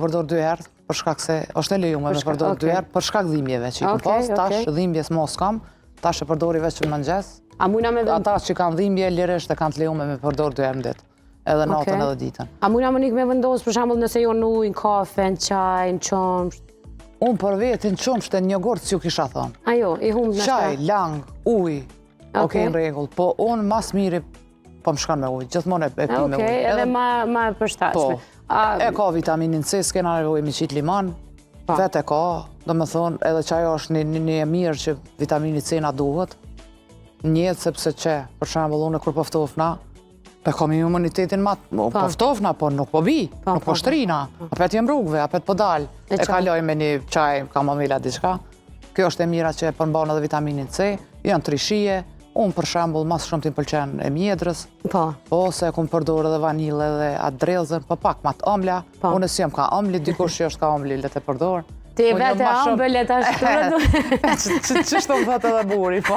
Përdor 2 herë, për shkak se është e lejuar me përdor 2 herë për shkak dhimbjeve që i kam pas, tash dhimbjes mos kam, tash e përdori vetëm në mëngjes. A mujna me Ata që kanë dhimbje lirisht e kanë të lejuar me përdor 2 herë në ditë, edhe natën edhe ditën. A mujna më nik me vendos për shembull nëse jo në ujë, në kafe, në çaj, në qumsht? Unë për vetin qumsht e një gort s'ju kisha thonë. Ajo, i humb në Çaj, lang, ujë, okej në rregull, po unë mas miri po më shkon me ujë, gjithmonë e pi me ujë. Okej, edhe ma përshtatshme. E ka vitaminin C, s'kena nevojë me qit liman, vetë e ka, do me thonë, edhe qajo është një e mirë që vitamini C na duhet, njëtë sepse që, për shembull, unë kur poftofna, pe kam imunitetin poftofna, po nuk po bi, nuk po shtrina, apet jem rrugve, apet po dal, e kaloj me një qaj, kamomila diçka, kjo është e mira që e përmban edhe vitaminin C, janë trishije, unë për shembull mas shumë t'i pëlqen e mjedrës, ose kum përdor edhe vanilë edhe atë drellzën, po pak ma të ëmbla, unë si jam ka ëmbli, dikush që është ka ëmbli le të përdor. Ti vetë ëmbël e tash. Ç'është më thotë edhe buri, po.